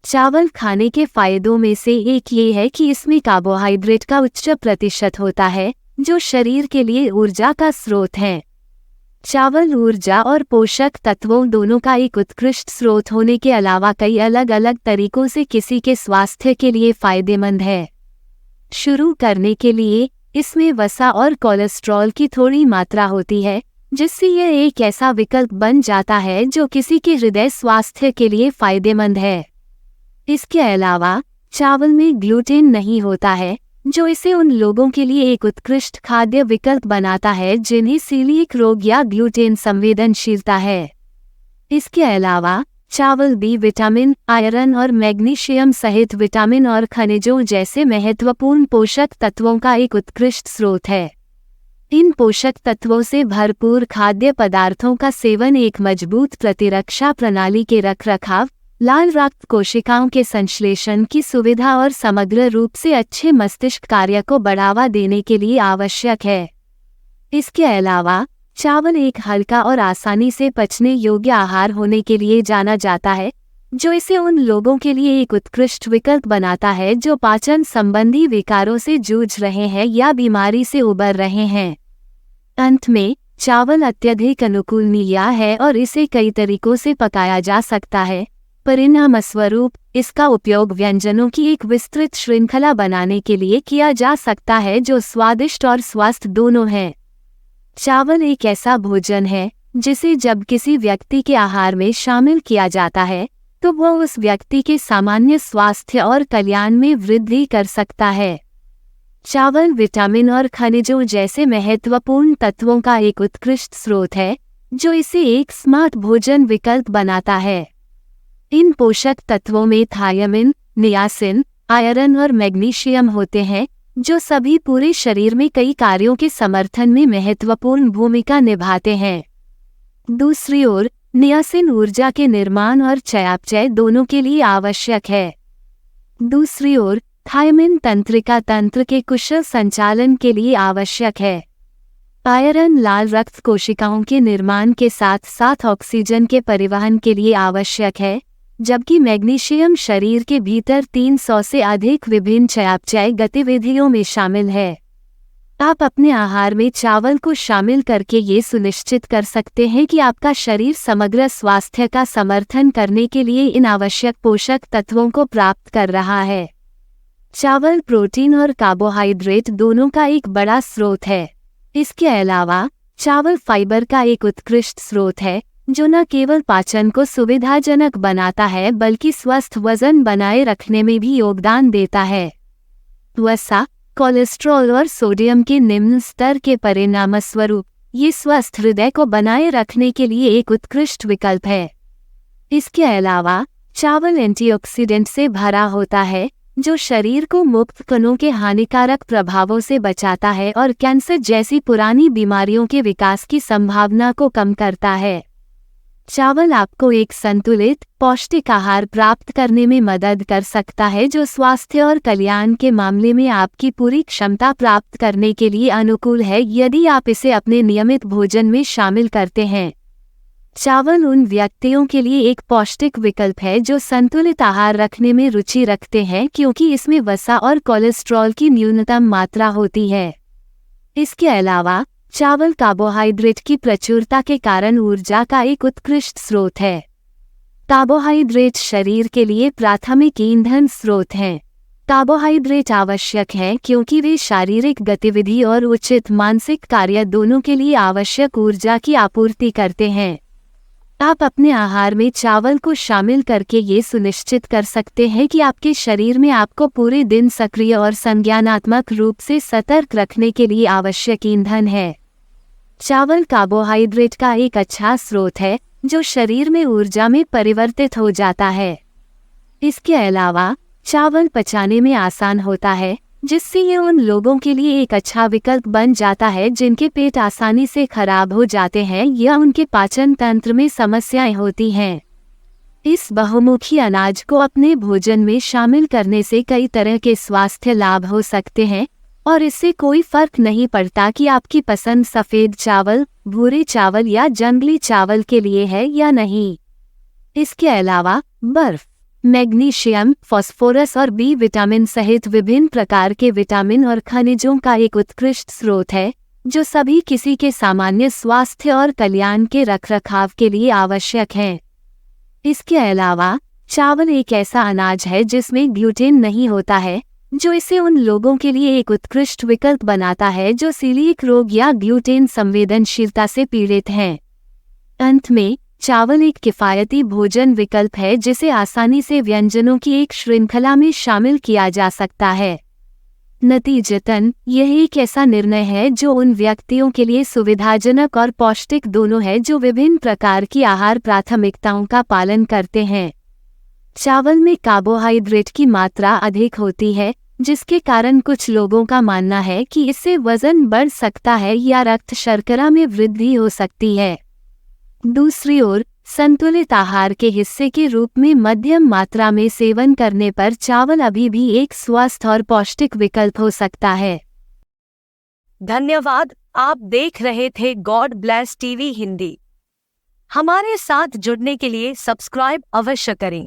चावल खाने के फायदों में से एक ये है कि इसमें कार्बोहाइड्रेट का उच्च प्रतिशत होता है, जो शरीर के लिए ऊर्जा का स्रोत है। चावल ऊर्जा और पोषक तत्वों दोनों का एक उत्कृष्ट स्रोत होने के अलावा कई अलग अलग तरीकों से किसी के स्वास्थ्य के लिए फायदेमंद है। शुरू करने के लिए इसमें वसा और कोलेस्ट्रॉल की थोड़ी मात्रा होती है, जिससे यह एक ऐसा विकल्प बन जाता है जो किसी के हृदय स्वास्थ्य के लिए फायदेमंद है। इसके अलावा चावल में ग्लूटेन नहीं होता है, जो इसे उन लोगों के लिए एक उत्कृष्ट खाद्य विकल्प बनाता है जिन्हें सीलिएक रोग या ग्लूटेन संवेदनशीलता है। इसके अलावा चावल बी विटामिन, आयरन और मैग्नीशियम सहित विटामिन और खनिजों जैसे महत्वपूर्ण पोषक तत्वों का एक उत्कृष्ट स्रोत है। इन पोषक तत्वों से भरपूर खाद्य पदार्थों का सेवन एक मजबूत प्रतिरक्षा प्रणाली के रखरखाव, लाल रक्त कोशिकाओं के संश्लेषण की सुविधा और समग्र रूप से अच्छे मस्तिष्क कार्य को बढ़ावा देने के लिए आवश्यक है। इसके अलावा चावल एक हल्का और आसानी से पचने योग्य आहार होने के लिए जाना जाता है, जो इसे उन लोगों के लिए एक उत्कृष्ट विकल्प बनाता है जो पाचन संबंधी विकारों से जूझ रहे हैं या बीमारी से उबर रहे हैं। अंत में चावल अत्यधिक अनुकूलनीय है और इसे कई तरीकों से पकाया जा सकता है। परिणामस्वरूप इसका उपयोग व्यंजनों की एक विस्तृत श्रृंखला बनाने के लिए किया जा सकता है जो स्वादिष्ट और स्वस्थ दोनों हैं। चावल एक ऐसा भोजन है जिसे जब किसी व्यक्ति के आहार में शामिल किया जाता है तो वह उस व्यक्ति के सामान्य स्वास्थ्य और कल्याण में वृद्धि कर सकता है। चावल विटामिन और खनिजों जैसे महत्वपूर्ण तत्वों का एक उत्कृष्ट स्रोत है, जो इसे एक स्मार्ट भोजन विकल्प बनाता है। इन पोषक तत्वों में थायमिन, नियासिन, आयरन और मैग्नीशियम होते हैं, जो सभी पूरे शरीर में कई कार्यों के समर्थन में महत्वपूर्ण भूमिका निभाते हैं। दूसरी ओर नियासिन ऊर्जा के निर्माण और चयापचय दोनों के लिए आवश्यक है। दूसरी ओर थायमिन तंत्रिका तंत्र के कुशल संचालन के लिए आवश्यक है। आयरन लाल रक्त कोशिकाओं के निर्माण के साथ साथ ऑक्सीजन के परिवहन के लिए आवश्यक है, जबकि मैग्नीशियम शरीर के भीतर 300 से अधिक विभिन्न चयापचय गतिविधियों में शामिल है। आप अपने आहार में चावल को शामिल करके ये सुनिश्चित कर सकते हैं कि आपका शरीर समग्र स्वास्थ्य का समर्थन करने के लिए इन आवश्यक पोषक तत्वों को प्राप्त कर रहा है। चावल प्रोटीन और कार्बोहाइड्रेट दोनों का एक बड़ा स्रोत है। इसके अलावा चावल फाइबर का एक उत्कृष्ट स्रोत है, जो न केवल पाचन को सुविधाजनक बनाता है बल्कि स्वस्थ वजन बनाए रखने में भी योगदान देता है। वसा, कोलेस्ट्रॉल और सोडियम के निम्न स्तर के परिणामस्वरूप ये स्वस्थ हृदय को बनाए रखने के लिए एक उत्कृष्ट विकल्प है। इसके अलावा चावल एंटीऑक्सीडेंट से भरा होता है, जो शरीर को मुक्त कणों के हानिकारक प्रभावों से बचाता है और कैंसर जैसी पुरानी बीमारियों के विकास की संभावना को कम करता है। चावल आपको एक संतुलित, पौष्टिक आहार प्राप्त करने में मदद कर सकता है, जो स्वास्थ्य और कल्याण के मामले में आपकी पूरी क्षमता प्राप्त करने के लिए अनुकूल है यदि आप इसे अपने नियमित भोजन में शामिल करते हैं। चावल उन व्यक्तियों के लिए एक पौष्टिक विकल्प है जो संतुलित आहार रखने में रुचि रखते हैं, क्योंकि इसमें वसा और कोलेस्ट्रॉल की न्यूनतम मात्रा होती है। इसके अलावा चावल कार्बोहाइड्रेट की प्रचुरता के कारण ऊर्जा का एक उत्कृष्ट स्रोत है। कार्बोहाइड्रेट शरीर के लिए प्राथमिक ईंधन स्रोत हैं। कार्बोहाइड्रेट आवश्यक हैं क्योंकि वे शारीरिक गतिविधि और उचित मानसिक कार्य दोनों के लिए आवश्यक ऊर्जा की आपूर्ति करते हैं। आप अपने आहार में चावल को शामिल करके ये सुनिश्चित कर सकते हैं कि आपके शरीर में आपको पूरे दिन सक्रिय और संज्ञानात्मक रूप से सतर्क रखने के लिए आवश्यक ईंधन है। चावल कार्बोहाइड्रेट का एक अच्छा स्रोत है जो शरीर में ऊर्जा में परिवर्तित हो जाता है। इसके अलावा चावल पचाने में आसान होता है, जिससे ये उन लोगों के लिए एक अच्छा विकल्प बन जाता है जिनके पेट आसानी से खराब हो जाते हैं या उनके पाचन तंत्र में समस्याएं होती हैं। इस बहुमुखी अनाज को अपने भोजन में शामिल करने से कई तरह के स्वास्थ्य लाभ हो सकते हैं और इससे कोई फर्क नहीं पड़ता कि आपकी पसंद सफ़ेद चावल, भूरे चावल या जंगली चावल के लिए है या नहीं। इसके अलावा बर्फ, मैग्नीशियम, फास्फोरस और बी विटामिन सहित विभिन्न प्रकार के विटामिन और खनिजों का एक उत्कृष्ट स्रोत है, जो सभी किसी के सामान्य स्वास्थ्य और कल्याण के रखरखाव के लिए आवश्यक हैं। इसके अलावा चावल एक ऐसा अनाज है जिसमें ग्लूटेन नहीं होता है, जो इसे उन लोगों के लिए एक उत्कृष्ट विकल्प बनाता है जो सीलिएक रोग या ग्लूटेन संवेदनशीलता से पीड़ित हैं। अंत में, चावल एक किफ़ायती भोजन विकल्प है जिसे आसानी से व्यंजनों की एक श्रृंखला में शामिल किया जा सकता है। नतीजतन, यह एक ऐसा निर्णय है जो उन व्यक्तियों के लिए सुविधाजनक और पौष्टिक दोनों है जो विभिन्न प्रकार की आहार प्राथमिकताओं का पालन करते हैं। चावल में कार्बोहाइड्रेट की मात्रा अधिक होती है, जिसके कारण कुछ लोगों का मानना है कि इससे वजन बढ़ सकता है या रक्त शर्करा में वृद्धि हो सकती है। दूसरी ओर, संतुलित आहार के हिस्से के रूप में मध्यम मात्रा में सेवन करने पर चावल अभी भी एक स्वस्थ और पौष्टिक विकल्प हो सकता है। धन्यवाद। आप देख रहे थे गॉड ब्लेस टीवी हिंदी। हमारे साथ जुड़ने के लिए सब्सक्राइब अवश्य करें।